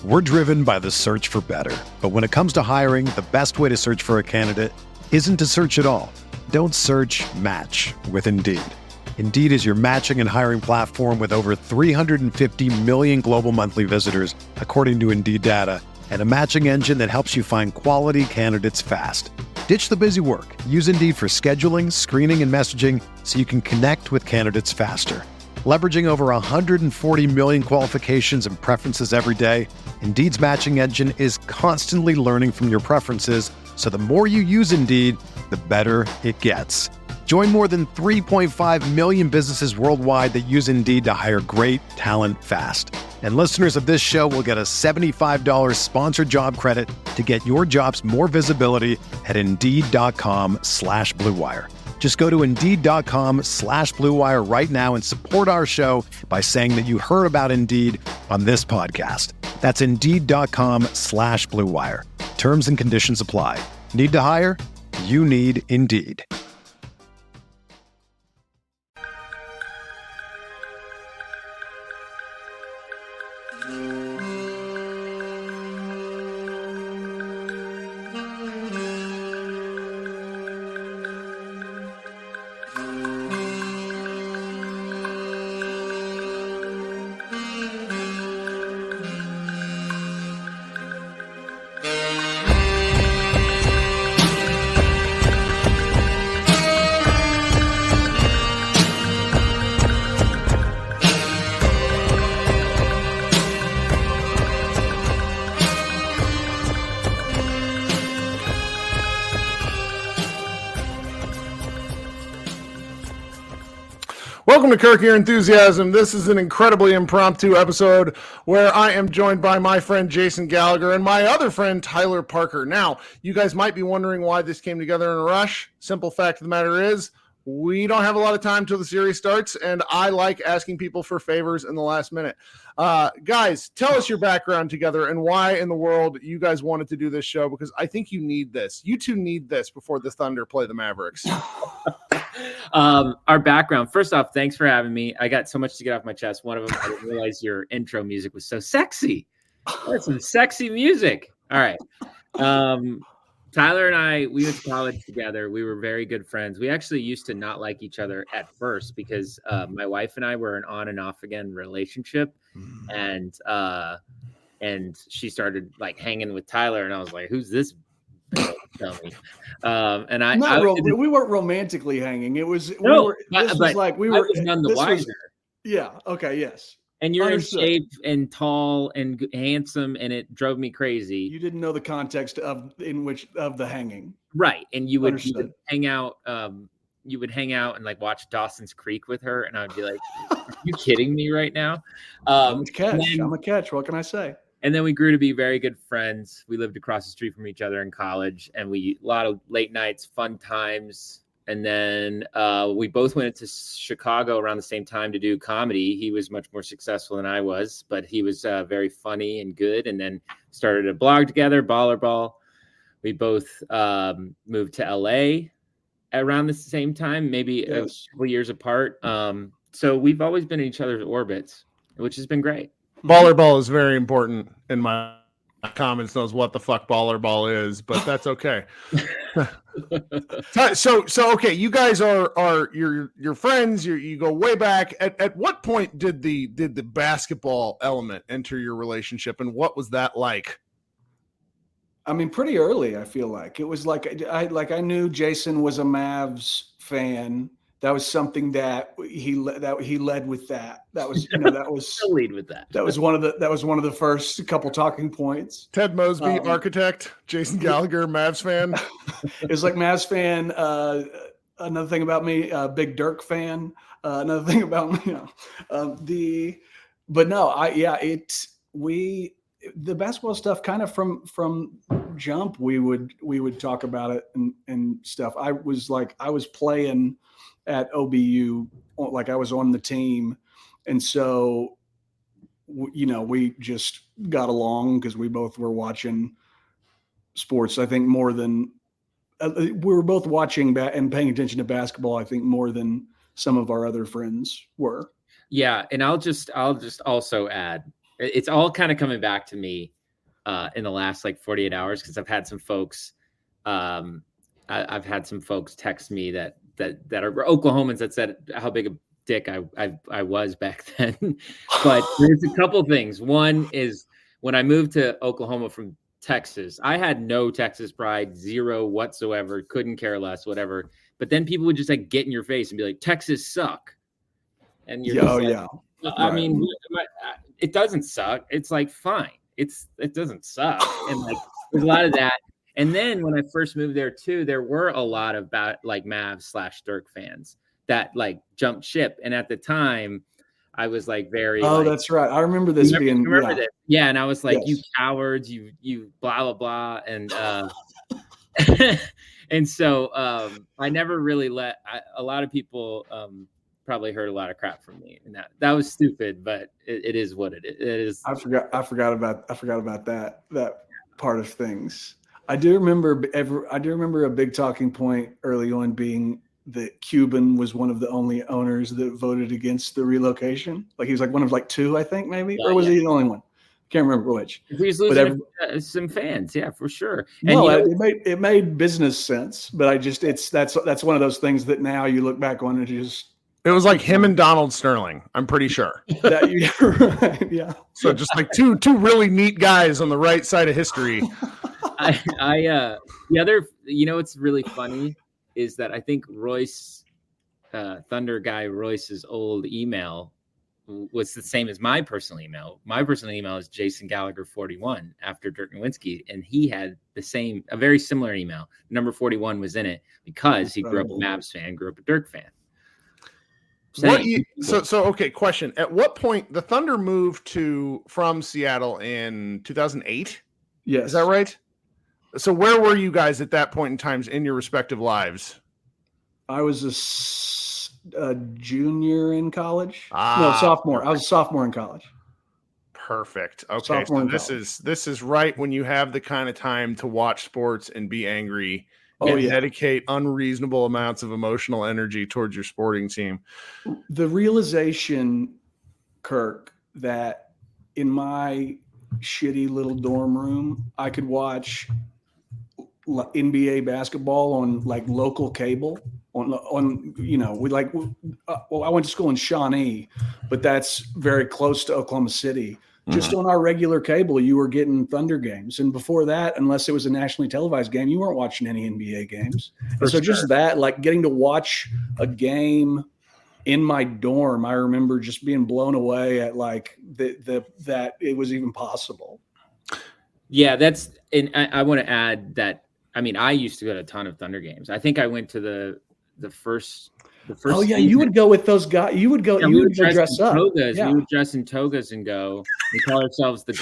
We're driven by the search for better. But when it comes to hiring, the best way to search for a candidate isn't to search at all. Don't search, match with Indeed. Indeed is your matching and hiring platform with over 350 million global monthly visitors, according to Indeed data, and a matching engine that helps you find quality candidates fast. Ditch the busy work. Use Indeed for scheduling, screening, and messaging so you can connect with candidates faster. Leveraging over 140 million qualifications and preferences every day, Indeed's matching engine is constantly learning from your preferences, so the more you use Indeed, the better it gets. Join more than 3.5 million businesses worldwide that use Indeed to hire great talent fast. And listeners of this show will get a $75 sponsored job credit to get your jobs more visibility at Indeed.com/Blue Wire. Just go to Indeed.com/Blue Wire right now and support our show by saying that you heard about Indeed on this podcast. That's Indeed.com/Blue Wire. Terms and conditions apply. Need to hire? You need Indeed. Welcome to Kirk Your Enthusiasm. This is an incredibly impromptu episode where I am joined by my friend Jason Gallagher and my other friend Tyler Parker. Now, you guys might be wondering why this came together in a rush. Simple fact of the matter is, we don't have a lot of time till the series starts, and I like asking people for favors in the last minute. Guys, tell us your background together and why in the world you guys wanted to do this show, because I think you need this. You two need this before the Thunder play the Mavericks. Our background. First off, thanks for having me. I got so much to get off my chest. One of them, I didn't realize your intro music was so sexy. That's some sexy music. All right. Tyler and I, we went to college together. We were very good friends. We actually used to not like each other at first because my wife and I were an on and off again relationship. And she started like hanging with Tyler, and I was like, who's this? Tell me. We weren't romantically hanging. It was we were none the wiser. Yeah. Okay. Yes. And you're Understood. In shape and tall and handsome, and it drove me crazy. You didn't know the context of the hanging, right? And you would hang out. You would hang out and like watch Dawson's Creek with her, and I'd be like, "Are you kidding me right now?" I'm a catch. What can I say? And then we grew to be very good friends. We lived across the street from each other in college, and a lot of late nights, fun times. And then we both went to Chicago around the same time to do comedy. He was much more successful than I was, but he was very funny and good. And then started a blog together, Baller Ball. We both moved to LA around the same time, maybe a couple years apart. So we've always been in each other's orbits, which has been great. Baller Ball is very important in my comments, knows what the fuck Baller Ball is, but that's okay. So okay, you guys are you're friends, you go way back. At what point did the basketball element enter your relationship, and what was that like? I mean, pretty early, I feel like. It was like I knew Jason was a Mavs fan. That was something that he led with that. That was that was lead with that. That was one of the first couple talking points. Ted Mosby, architect. Jason Gallagher, Mavs fan. It was like Mavs fan. Another thing about me, big Dirk fan. Another thing about me, the basketball stuff kind of from jump. We would talk about it and stuff. I was playing at OBU, like I was on the team. And so, we just got along because we both were watching sports. I think more than we were both watching and paying attention to basketball, I think more than some of our other friends were. Yeah. And I'll just also add, it's all kind of coming back to me in the last like 48 hours because I've had some folks I've had some folks text me that are Oklahomans that said how big a dick I was back then. But there's a couple things. One is when I moved to Oklahoma from Texas, I had no Texas pride, zero whatsoever, couldn't care less, whatever. But then people would just like get in your face and be like, Texas suck. And you're I mean, it doesn't suck. It's like, fine. It doesn't suck. And like, there's a lot of that. And then when I first moved there too, there were a lot of like Mavs/Dirk fans that like jumped ship. And at the time I was like very, that's right. I remember this being, this? Yeah. And I was like, you cowards, you blah, blah, blah. And, and so I never really a lot of people probably heard a lot of crap from me, and that was stupid, but it is what it is. I forgot about that part of things. I do remember a big talking point early on being that Cuban was one of the only owners that voted against the relocation. Like he was like one of like two, I think maybe, or was he the only one? Can't remember which. He's losing some fans, yeah, for sure. And no, it made business sense, but that's one of those things that now you look back on and it was like him and Donald Sterling. I'm pretty sure. Right, yeah. So just like two really neat guys on the right side of history. The other, what's really funny is that I think Royce, Thunder guy Royce's old email was the same as my personal email. My personal email is Jason Gallagher 41 after Dirk Nowitzki, and he had a very similar email. Number 41 was in it because he grew up a Mavs fan, grew up a Dirk fan. Okay, question. At what point the Thunder moved from Seattle in 2008? Yes. Is that right? So where were you guys at that point in time in your respective lives? I was a junior in college. No, sophomore. I was a sophomore in college. Perfect. Okay. So this is right when you have the kind of time to watch sports and be angry. Dedicate unreasonable amounts of emotional energy towards your sporting team. The realization, Kirk, that in my shitty little dorm room, I could watch NBA basketball on like local cable on I went to school in Shawnee, but that's very close to Oklahoma City. Just on our regular cable, you were getting Thunder games. And before that, unless it was a nationally televised game, you weren't watching any NBA games. And so just that, like getting to watch a game in my dorm, I remember just being blown away at like that it was even possible. Yeah, and I want to add that, I mean, I used to go to a ton of Thunder games. I think I went to the first oh yeah, season. You would go with those guys. You would go. Yeah, you would dress up. Togas. Yeah. We would dress in togas and go. We call ourselves the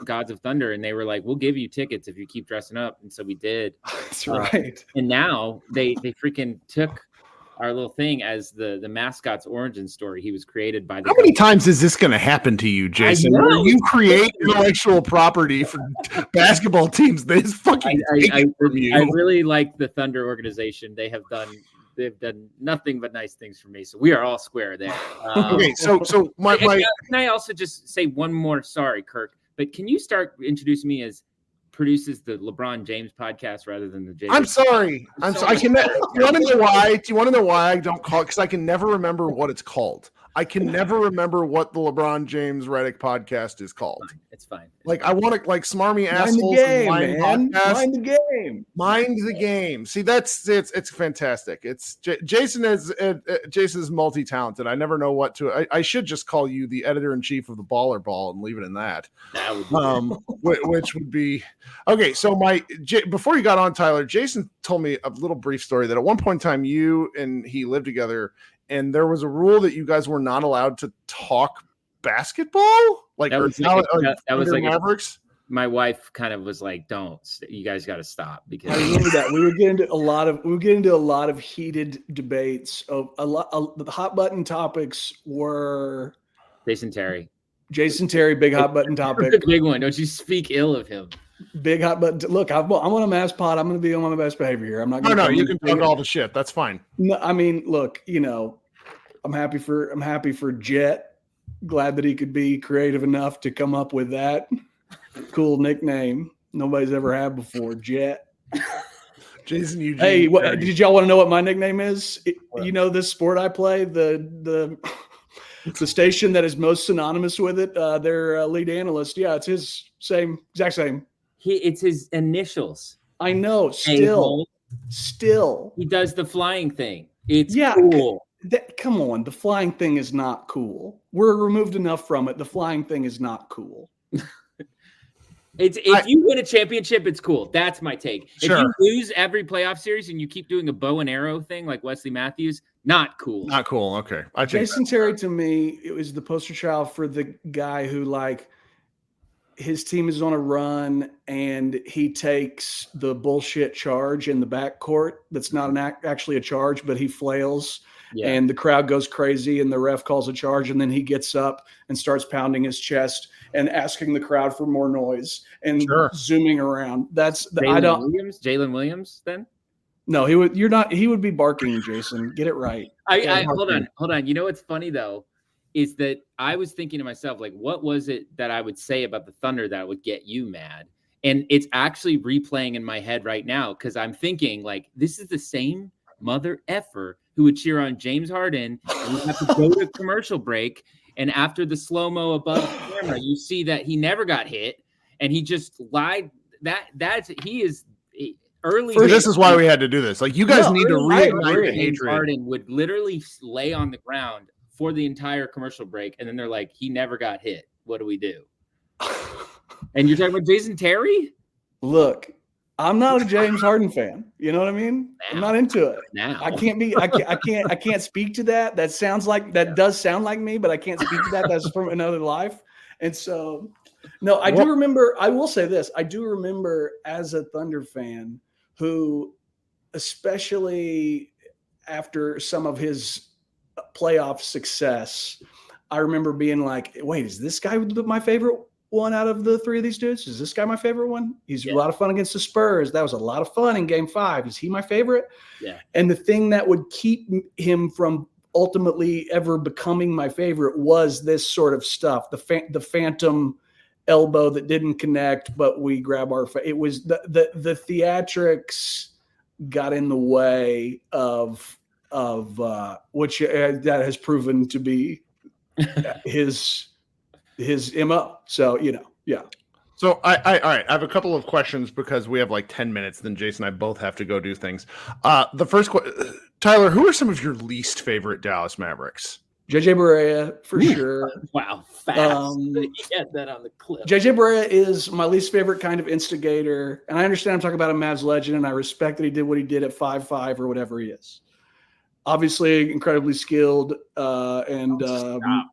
Gods of Thunder, and they were like, "We'll give you tickets if you keep dressing up." And so we did. That's right. And now they freaking took our little thing as the mascot's origin story. He was created by the. How many times is this going to happen to you, Jason? Where you create intellectual property for basketball teams? This fucking I really like the Thunder organization. They've done nothing but nice things for me. So we are all square there. Okay, so can I also just say one more? Sorry, Kirk, but can you start introducing me as produces the LeBron James podcast rather than the Jason? I'm sorry. I can. Do you want to know why? Do you want to know why I don't call it? Because I can never remember what it's called. I can never remember what the LeBron James Reddick podcast is called. It's fine. I want to smarmy assholes. Mind the game. Mind the game. See, it's fantastic. It's Jason is multi-talented. I never know what to. I should just call you the editor-in-chief of the Baller Ball and leave it in that. That would be which would be okay. So before you got on, Tyler, Jason told me a little brief story that at one point in time you and he lived together. And there was a rule that you guys were not allowed to talk basketball, that was like Mavericks. My wife kind of was like, "Don't, you guys got to stop." Because I remember that we would get into a lot of heated debates. The hot button topics were Jason Terry, big hot button topic, big one. Don't you speak ill of him. Big hot button. Look, I'm on a Mavs pod. I'm going to be on my best behavior here. I'm not. No, you can talk all the shit. That's fine. No, I mean, look, I'm happy for Jet glad that he could be creative enough to come up with that cool nickname nobody's ever had before, Jet. Jason Eugene. Hey, did y'all want to know what my nickname is? You know this sport I play, the station that is most synonymous with it, their lead analyst. Yeah, it's his exact same. It's his initials. I know. Still. He does the flying thing. It's yeah, cool. Come on, the flying thing is not cool. We're removed enough from it. The flying thing is not cool. If you win a championship, it's cool. That's my take. Sure. If you lose every playoff series and you keep doing a bow and arrow thing like Wesley Matthews, not cool. Not cool. Okay. Jason Terry, to me, it was the poster child for the guy who, like, his team is on a run and he takes the bullshit charge in the backcourt. That's not actually a charge, but he flails and the crowd goes crazy and the ref calls a charge. And then he gets up and starts pounding his chest and asking the crowd for more noise and zooming around. That's Jalen Williams then? No, he would be barking, Jason. Get it right. Hold on. You know what's funny though? Is that I was thinking to myself, like, what was it that I would say about the Thunder that would get you mad? And it's actually replaying in my head right now because I'm thinking, like, this is the same mother effer who would cheer on James Harden and we have to go to commercial break. And after the slow-mo above the camera, you see that he never got hit and he just lied. He is early. This is why we had to do this. Like, you guys need to reignite the hatred. Harden would literally lay on the ground for the entire commercial break, and then they're like, he never got hit. What do we do? And you're talking about Jason Terry? Look, I'm not a James Harden fan. You know what I mean? I'm not into it. I can't speak to that. That does sound like me, but I can't speak to that. That's from another life. And so, no, I do remember, I will say this. I do remember as a Thunder fan who, especially after some of his playoff success, I remember being like, wait, is this guy my favorite one out of the three of these dudes? Is this guy my favorite one? He's a lot of fun against the Spurs. That was a lot of fun in Game 5. Is he my favorite? Yeah. And the thing that would keep him from ultimately ever becoming my favorite was this sort of stuff, the phantom elbow that didn't connect, but we grab it was the theatrics got in the way of which that has proven to be his MO. So, yeah. So all right. I have a couple of questions because we have like 10 minutes. Then Jason and I both have to go do things. The first Tyler, who are some of your least favorite Dallas Mavericks? JJ Barea, for sure. Wow, fast. He had that on the clip. JJ Barea is my least favorite kind of instigator. And I understand I'm talking about a Mavs legend, and I respect that he did what he did at 5'5" or whatever he is. Obviously, incredibly skilled, and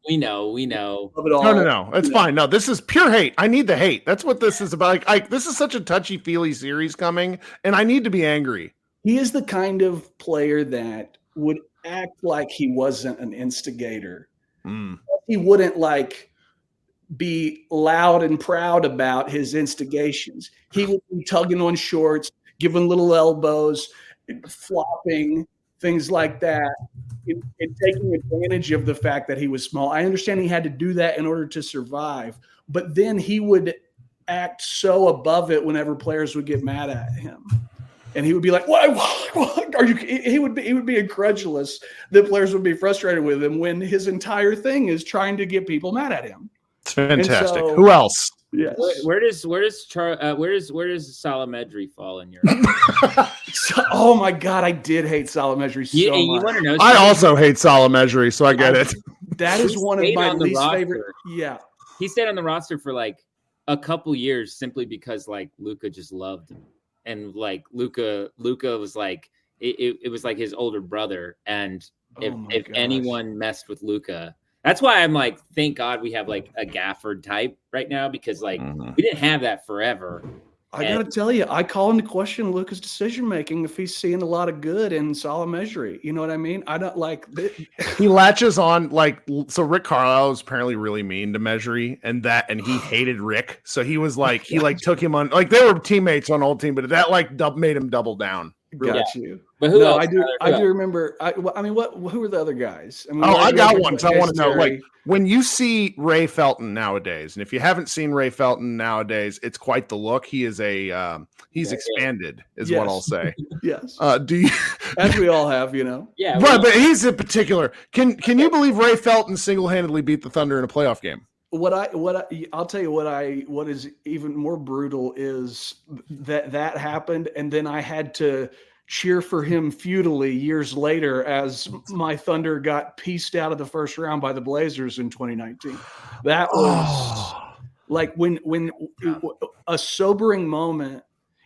we know. Love it all. No, it's fine. No, this is pure hate. I need the hate. That's what this is about. This is such a touchy-feely series coming, and I need to be angry. He is the kind of player that would act like he wasn't an instigator. He wouldn't be loud and proud about his instigations. He would be tugging on shorts, giving little elbows, flopping, things like that, and taking advantage of the fact that he was small. I understand he had to do that in order to survive, but then he would act so above it whenever players would get mad at him. And he would be like, what are you? He would be incredulous that players would be frustrated with him when his entire thing is trying to get people mad at him. It's fantastic. Who else? Yes. Where does Salamedri fall in your? Oh my God, I did hate Salamedri so much. You want to know? I also hate Salamedri, so I get it. That is one of my least favorite. Yeah, he stayed on the roster for like a couple years simply because like Luka just loved him, and like Luka was like it was like his older brother, and if anyone messed with Luka. That's why I'm like, thank God we have like a Gafford type right now, because like we didn't have that forever. I got to tell you, I call into question Luka's decision making if he's seeing a lot of good in Salamedri. You know what I mean? I don't like he latches on so Rick Carlisle is apparently really mean to Mejri and he hated Rick. So he was like, he took him on, like they were teammates on old team, but that made him double down. Got you. But who else? I do remember. Who were the other guys? I mean, I got one. So I want to know, Terry. like, when you see Ray Felton nowadays, and if you haven't seen Ray Felton nowadays, it's quite the look. He is he's expanded, is what I'll say. Yes. Do you? As we all have, Yeah. But he's in particular. Can you believe Ray Felton single-handedly beat the Thunder in a playoff game? I'll tell you what is even more brutal is that happened, and then I had to cheer for him futilely years later as my Thunder got pieced out of the first round by the Blazers in 2019. That was like when a sobering moment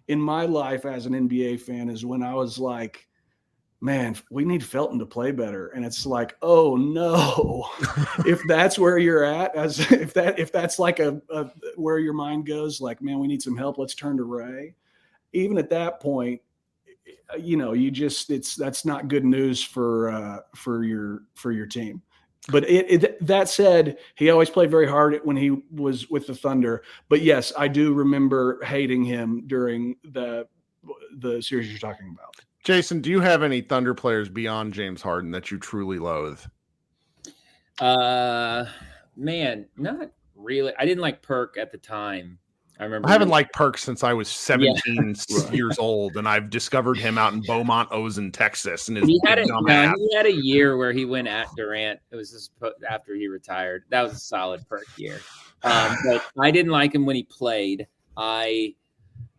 in my life as an NBA fan is when I was like, man, we need Felton to play better. And it's like, oh no, if that's where you're at, if that's like a where your mind goes, like, man, we need some help. Let's turn to Ray. Even at that point, that's not good news for your team. But that said, he always played very hard when he was with the Thunder. But yes, I do remember hating him during the series you're talking about. Jason, do you have any Thunder players beyond James Harden that you truly loathe? Man, not really. I didn't like Perk at the time. I remember. I haven't liked Perk since I was 17 years old, and I've discovered him out in Beaumont, Ozen, Texas. And he had a year where he went at Durant. It was just after he retired. That was a solid Perk year. But I didn't like him when he played. I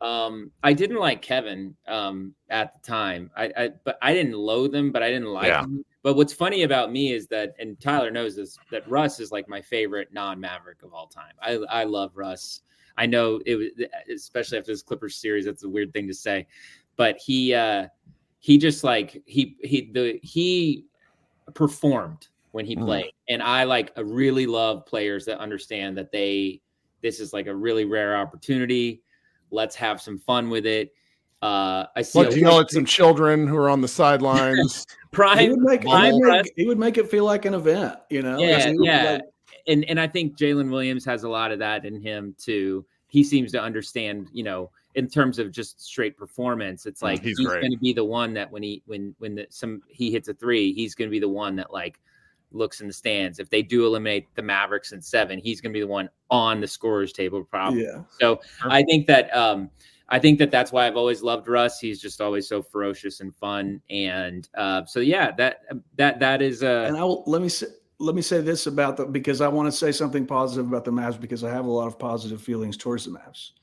didn't like Kevin at the time. But I didn't loathe him, but I didn't like him. But what's funny about me is that, and Tyler knows this, that Russ is like my favorite non-Maverick of all time. I love Russ. I know it was, especially after this Clippers series, that's a weird thing to say, but he just like, he performed when he played. And I really love players that understand that this is like a really rare opportunity. Let's have some fun with it. I see. Look, you know, it's some children who are on the sidelines. He would make it feel like an event, you know? Yeah. And I think Jalen Williams has a lot of that in him too. He seems to understand, you know, in terms of just straight performance. It's like he's going to be the one that when he hits a three, he's going to be the one that like looks in the stands. If they do eliminate the Mavericks in 7, he's going to be the one on the scorer's table probably. Yeah. So I think that that's why I've always loved Russ. He's just always so ferocious and fun. And so yeah, that is. And let me say this about because I want to say something positive about the Mavs because I have a lot of positive feelings towards the Mavs.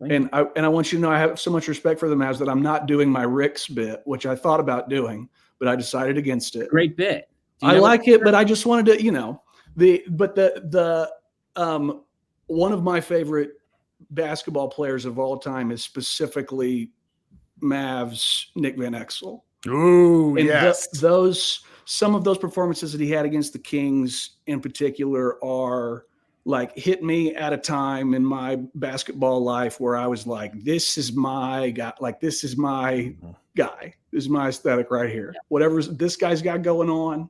And I want you to know I have so much respect for the Mavs that I'm not doing my Rick's bit, which I thought about doing, but I decided against it. Great bit. I like it, but I just wanted to, you know, the one of my favorite basketball players of all time is specifically Mavs Nick Van Exel. Ooh, and yes. Some of those performances that he had against the Kings in particular are like hit me at a time in my basketball life where I was like, this is my guy. Like, this is my guy. This is my aesthetic right here. Yeah. Whatever this guy's got going on,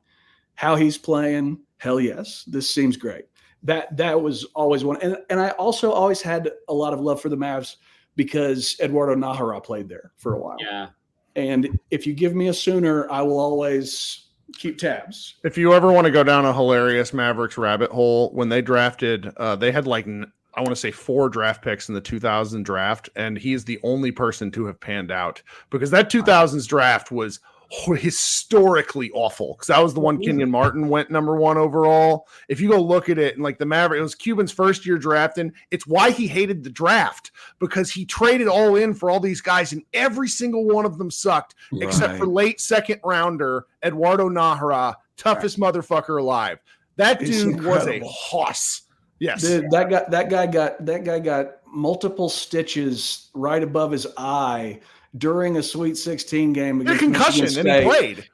how he's playing, hell yes, this seems great. That was always one. And I also always had a lot of love for the Mavs because Eduardo Nájera played there for a while. Yeah. And if you give me a Sooner, I will always keep tabs. If you ever want to go down a hilarious Mavericks rabbit hole, when they drafted, they had like, I want to say 4 draft picks in the 2000 draft, and he's the only person to have panned out because that 2000s draft was historically awful because that was the one Kenyon Martin went number 1 overall. If you go look at it, and like the Maverick, it was Cuban's first year drafting. It's why he hated the draft because he traded all in for all these guys and every single one of them sucked except for late second rounder Eduardo Nájera, toughest motherfucker alive. That dude was a hoss. Yes, dude, that guy got multiple stitches right above his eye during a Sweet 16 game against concussion, and he played.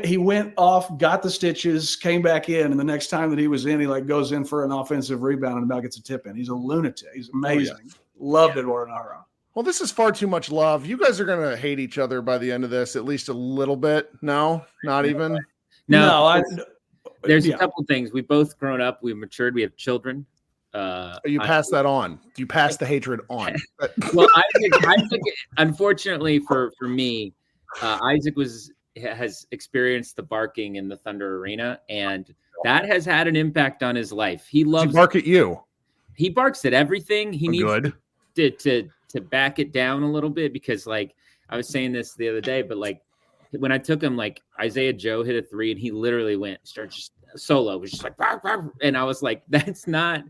He went off, got the stitches, came back in, and the next time that he was in, he like goes in for an offensive rebound and about gets a tip in. He's a lunatic. He's amazing. Oh, yeah. Loved Eduardo Nájera. Well, this is far too much love. You guys are gonna hate each other by the end of this, at least a little bit. No, not even. No, there's a couple things. We've both grown up. We've matured. We have children. You pass that on. You pass the hatred on. Well, I think unfortunately for me, Isaac has experienced the barking in the Thunder arena, and that has had an impact on his life. He loves Does he bark at you. He barks at everything. He needs good to back it down a little bit, because like I was saying this the other day, but like when I took him, like Isaiah Joe hit a 3 and he literally started just solo, was just like, bark, bark. And I was like, that's not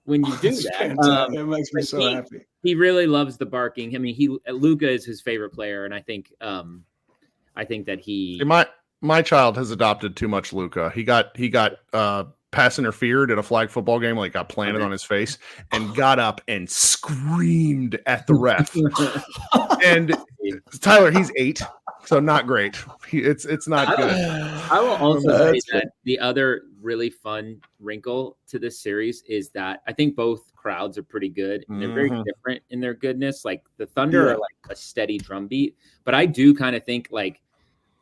when you do that. It makes me so happy. He really loves the barking. I mean, Luka is his favorite player, and I think that he. My child has adopted too much Luka. He got pass interfered at a flag football game, like got planted on his face, and got up and screamed at the ref. And Tyler, he's 8, so not great. It's not good. I will also say that the other really fun wrinkle to this series is that I think both crowds are pretty good, and they're very different in their goodness. Like the Thunder are like a steady drumbeat, but I do kind of think like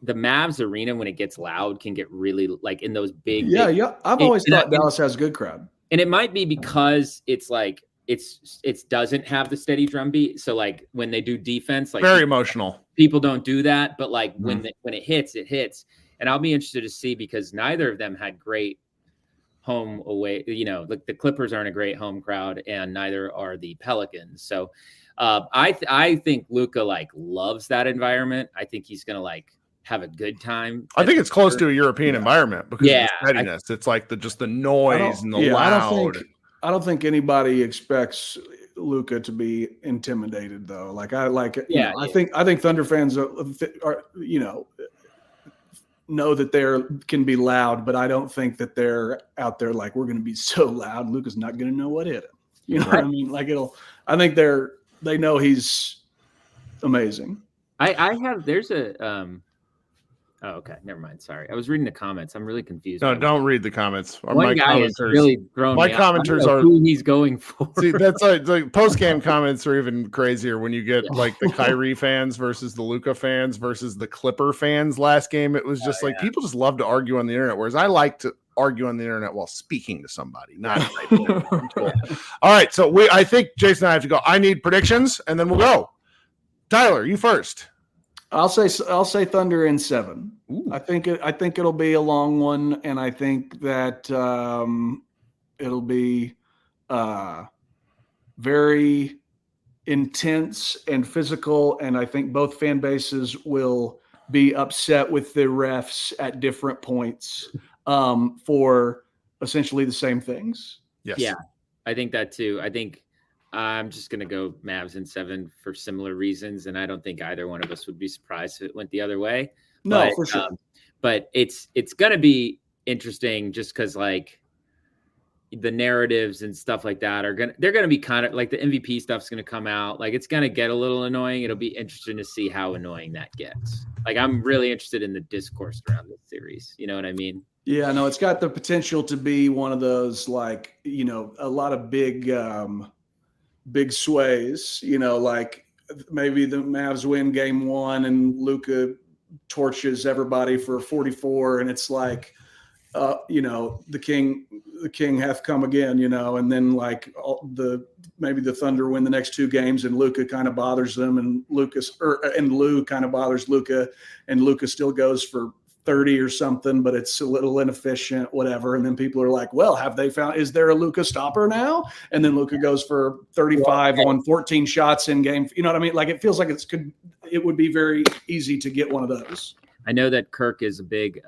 the Mavs arena, when it gets loud, can get really like in those big. Yeah. I've always thought Dallas has a good crowd, and it might be because it's like it doesn't have the steady drumbeat. So like when they do defense, like very emotional. People don't do that, but like when it hits, it hits. And I'll be interested to see, because neither of them had great home away. You know, like the Clippers aren't a great home crowd, and neither are the Pelicans. So I think Luka like loves that environment. I think he's gonna like have a good time. I think it's close to a European environment because of the steadiness. It's like just the noise and the loud. I don't think anybody expects Luka to be intimidated, though. Like I think Thunder fans are know that they can be loud, but I don't think that they're out there like, we're going to be so loud, Luka's not going to know what hit him. You know what I mean? Like I think they know he's amazing. Oh, okay. Never mind. Sorry. I was reading the comments. I'm really confused. No, don't read the comments. One guy is really thrown my commenters are who he's going for. See, that's like post-game comments are even crazier when you get like the Kyrie fans versus the Luka fans versus the Clipper fans. Last game, it was just people just love to argue on the internet, whereas I like to argue on the internet while speaking to somebody, not typing. Cool. All right, so I think Jason and I have to go. I need predictions, and then we'll go. Tyler, you first. I'll say Thunder in 7. Ooh. I think it'll be a long one, and I think that it'll be very intense and physical, and I think both fan bases will be upset with the refs at different points for essentially the same things. Yes. Yeah, I think that too. I think I'm just going to go Mavs in 7 for similar reasons, and I don't think either one of us would be surprised if it went the other way. No, for sure. But it's going to be interesting just because like the narratives and stuff like that they're going to be kind of like the MVP stuff's going to come out. Like it's going to get a little annoying. It'll be interesting to see how annoying that gets. Like I'm really interested in the discourse around this series. You know what I mean? Yeah, no, it's got the potential to be one of those like, a lot of big sways, like maybe the Mavs win game 1 and Luka torches everybody for 44. And it's like, the king hath come again, and then like maybe the Thunder win the next 2 games and Luka kind of bothers them and Lou kind of bothers Luka and Luka still goes for 30 or something, but it's a little inefficient, whatever. And then people are like, well, is there a Luka stopper now? And then Luka goes for 35 on 14 shots in game. You know what I mean? Like, it feels like it would be very easy to get one of those. I know that Kirk is a big,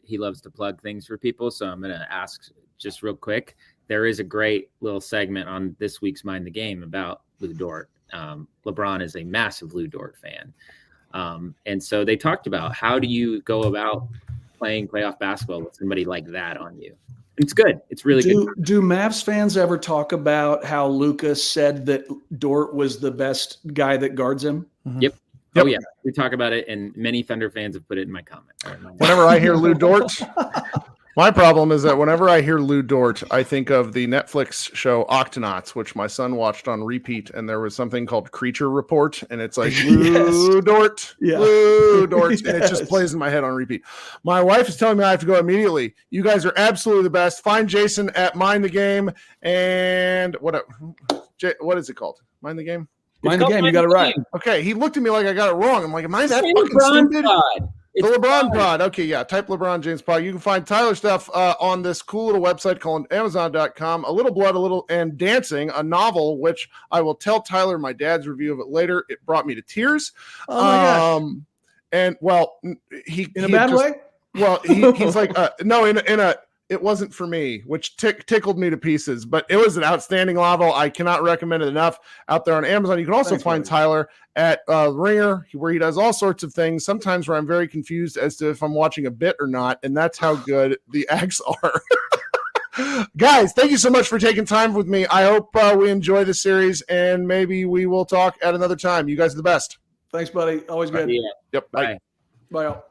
he loves to plug things for people. So I'm going to ask just real quick. There is a great little segment on this week's Mind the Game about Lou Dort. LeBron is a massive Lou Dort fan. And so they talked about how do you go about playing playoff basketball with somebody like that on you? And it's good. It's really good. Do Mavs fans ever talk about how Luka said that Dort was the best guy that guards him? Mm-hmm. Yep. Oh yeah. We talk about it, and many Thunder fans have put it in my comment. Whenever I hear Lou Dort, my problem is that whenever I hear Lou Dort, I think of the Netflix show Octonauts, which my son watched on repeat, and there was something called Creature Report, and it's like Lou Dort, Lou Dort, and it just plays in my head on repeat. My wife is telling me I have to go immediately. You guys are absolutely the best. Find Jason at Mind the Game, and what is it called? Mind the Game? Mind the game. You got it right. Okay, he looked at me like I got it wrong. I'm like, am I that Say fucking LeBron stupid? pod. The It's LeBron fun. pod. Okay, yeah. Type LeBron James pod. You can find Tyler stuff on this cool little website called Amazon.com. A Little Blood, a Little and Dancing, a novel, which I will tell Tyler my dad's review of it later. It brought me to tears. Oh my gosh. And well, he In a bad way? Well, he's like, no, in a. It wasn't for me, which tickled me to pieces, but it was an outstanding novel. I cannot recommend it enough out there on Amazon. You can also find Tyler at Ringer, where he does all sorts of things, sometimes where I'm very confused as to if I'm watching a bit or not, and that's how good the acts are. Guys, thank you so much for taking time with me. I hope we enjoy the series, and maybe we will talk at another time. You guys are the best. Thanks, buddy. Always good. Yeah. Yep. Bye. Bye, y'all.